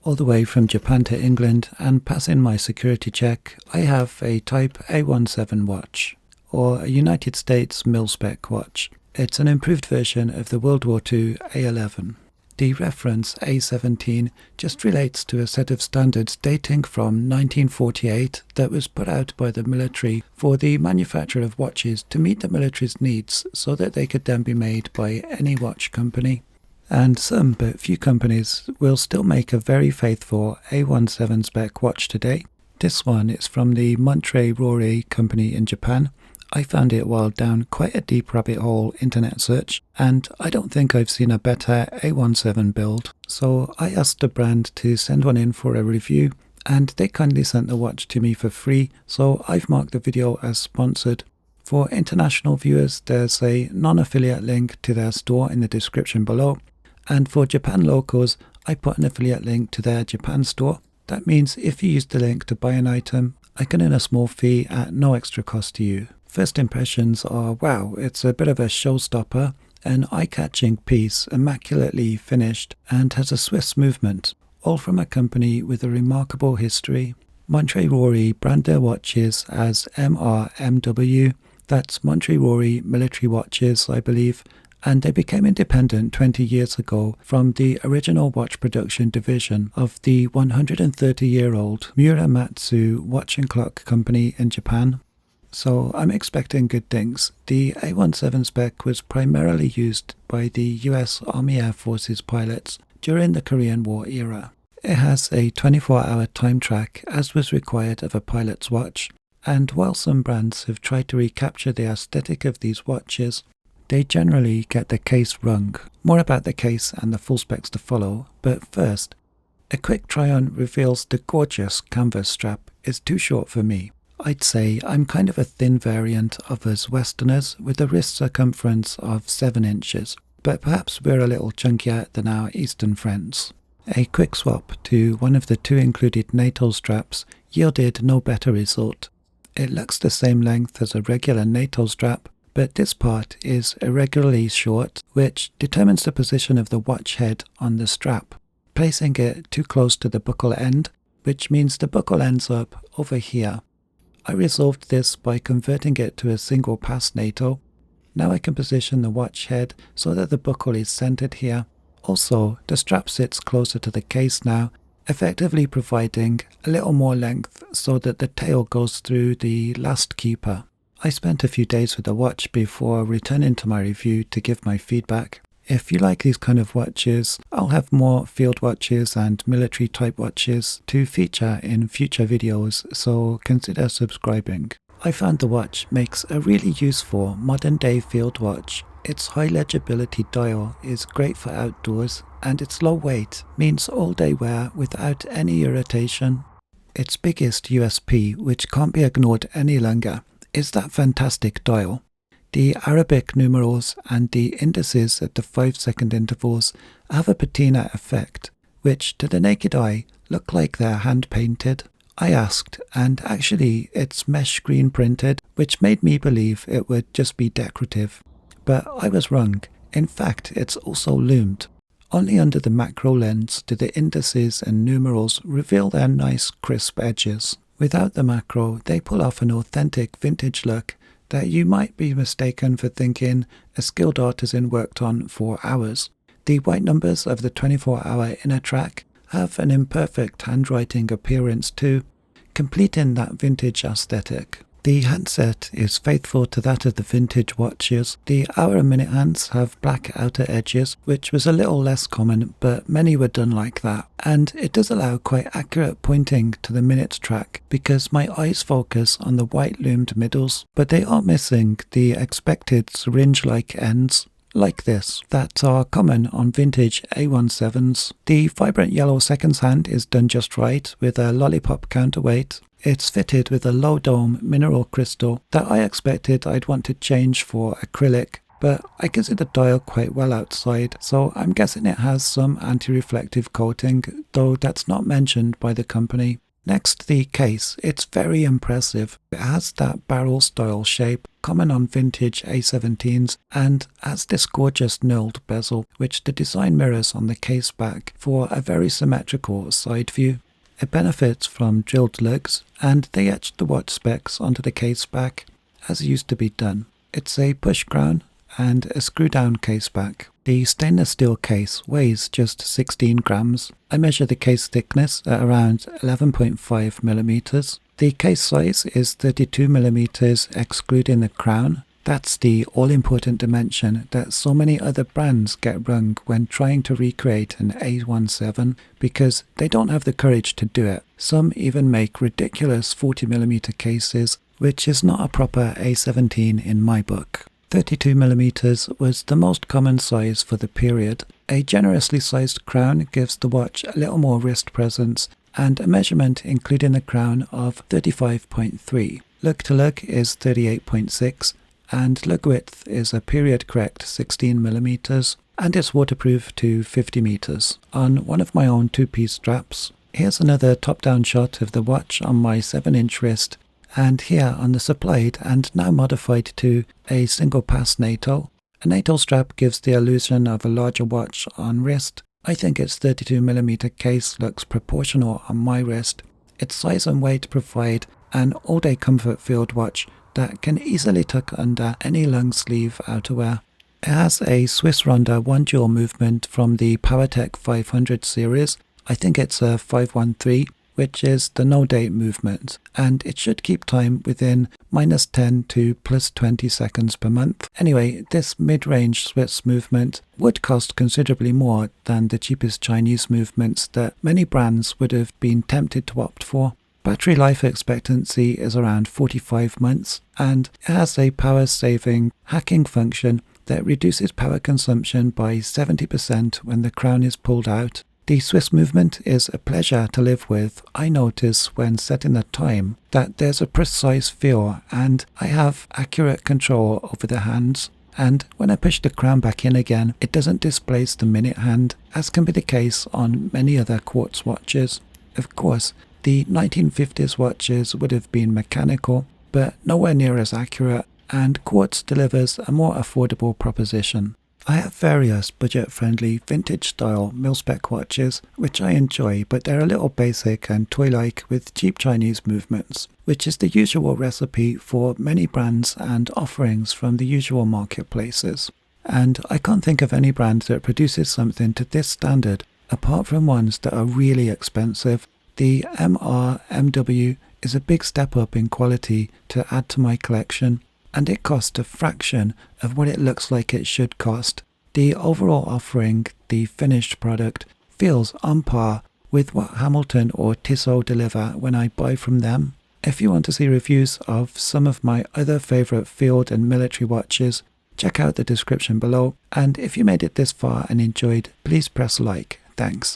all the way from Japan to England and passing my security check, I have a Type A17 watch, or a United States mil-spec watch. It's an improved version of the World War II A11. The reference A17 just relates to a set of standards dating from 1948 that was put out by the military for the manufacture of watches to meet the military's needs so that they could then be made by any watch company. And some but few companies will still make a very faithful A17 spec watch today. This one is from the Montre-Rory company in Japan. I found it while down quite a deep rabbit hole internet search, and I don't think I've seen a better A17 build. So I asked the brand to send one in for a review, and they kindly sent the watch to me for free, so I've marked the video as sponsored. For international viewers, there's a non-affiliate link to their store in the description below, and for Japan locals, I put an affiliate link to their Japan store. That means if you use the link to buy an item, I can earn a small fee at no extra cost to you. First impressions are, wow, it's a bit of a showstopper, an eye-catching piece, immaculately finished, and has a Swiss movement, all from a company with a remarkable history. Montre-Rory brand their watches as MRMW, that's Montre-Rory Military Watches, I believe, and they became independent 20 years ago from the original watch production division of the 130-year-old Muramatsu Watch and Clock Company in Japan. So I'm expecting good things. The A17 spec was primarily used by the US Army Air Forces pilots during the Korean War era. It has a 24-hour time track as was required of a pilot's watch, and while some brands have tried to recapture the aesthetic of these watches, they generally get the case wrong. More about the case and the full specs to follow, but first, a quick try-on reveals the gorgeous canvas strap is too short for me. I'd say I'm kind of a thin variant of us Westerners with a wrist circumference of 7 inches, but perhaps we're a little chunkier than our Eastern friends. A quick swap to one of the 2 included NATO straps yielded no better result. It looks the same length as a regular NATO strap, but this part is irregularly short, which determines the position of the watch head on the strap, placing it too close to the buckle end, which means the buckle ends up over here. I resolved this by converting it to a single pass NATO. Now I can position the watch head so that the buckle is centered here. Also, the strap sits closer to the case now, effectively providing a little more length so that the tail goes through the last keeper. I spent a few days with the watch before returning to my review to give my feedback. If you like these kind of watches, I'll have more field watches and military type watches to feature in future videos, so consider subscribing. I found the watch makes a really useful modern day field watch. Its high legibility dial is great for outdoors, and its low weight means all day wear without any irritation. Its biggest USP, which can't be ignored any longer, is that fantastic dial. The Arabic numerals and the indices at the 5-second intervals have a patina effect, which to the naked eye look like they're hand-painted. I asked, and actually it's mesh screen printed, which made me believe it would just be decorative. But I was wrong. In fact, it's also loomed. Only under the macro lens do the indices and numerals reveal their nice crisp edges. Without the macro, they pull off an authentic vintage look that you might be mistaken for thinking a skilled artisan worked on for hours. The white numbers of the 24-hour inner track have an imperfect handwriting appearance too, completing that vintage aesthetic. The handset is faithful to that of the vintage watches. The hour and minute hands have black outer edges, which was a little less common, but many were done like that. And it does allow quite accurate pointing to the minutes track, because my eyes focus on the white loomed middles, but they are missing the expected syringe-like ends, like this, that are common on vintage A17s. The vibrant yellow seconds hand is done just right, with a lollipop counterweight. It's fitted with a low dome mineral crystal that I expected I'd want to change for acrylic, but I can see the dial quite well outside, so I'm guessing it has some anti-reflective coating, though that's not mentioned by the company. Next, the case. It's very impressive. It has that barrel style shape common on vintage A17s and has this gorgeous knurled bezel which the design mirrors on the case back for a very symmetrical side view. It benefits from drilled lugs and they etched the watch specs onto the case back as used to be done. It's a push crown and a screw down case back. The stainless steel case weighs just 16 grams. I measure the case thickness at around 11.5 millimeters. The case size is 32 millimeters excluding the crown. That's the all-important dimension that so many other brands get wrong when trying to recreate an A17 because they don't have the courage to do it. Some even make ridiculous 40mm cases, which is not a proper A17 in my book. 32mm was the most common size for the period. A generously sized crown gives the watch a little more wrist presence and a measurement including the crown of 35.3. Lug to lug is 38.6 and lug width is a period correct 16mm and it's waterproof to 50 meters on one of my own two-piece straps. Here's another top-down shot of the watch on my 7-inch wrist, and here on the supplied and now modified to a single pass NATO. A NATO strap gives the illusion of a larger watch on wrist. I think its 32mm case looks proportional on my wrist. Its size and weight provide an all-day comfort field watch that can easily tuck under any long sleeve outerwear. It has a Swiss Ronda 1 dual movement from the PowerTech 500 series. I think it's a 513, which is the no-date movement, and it should keep time within -10 to +20 seconds per month. Anyway, this mid-range Swiss movement would cost considerably more than the cheapest Chinese movements that many brands would have been tempted to opt for. Battery life expectancy is around 45 months, and it has a power-saving hacking function that reduces power consumption by 70% when the crown is pulled out. The Swiss movement is a pleasure to live with. I notice when setting the time that there's a precise feel and I have accurate control over the hands, and when I push the crown back in again it doesn't displace the minute hand as can be the case on many other quartz watches. Of course, the 1950s watches would have been mechanical but nowhere near as accurate, and quartz delivers a more affordable proposition. I have various budget-friendly vintage-style mil-spec watches which I enjoy, but they're a little basic and toy-like with cheap Chinese movements, which is the usual recipe for many brands and offerings from the usual marketplaces. And I can't think of any brand that produces something to this standard apart from ones that are really expensive. The MR-MW is a big step up in quality to add to my collection, and it costs a fraction of what it looks like it should cost. The overall offering, the finished product, feels on par with what Hamilton or Tissot deliver when I buy from them. If you want to see reviews of some of my other favourite field and military watches, check out the description below, and if you made it this far and enjoyed, please press like. Thanks.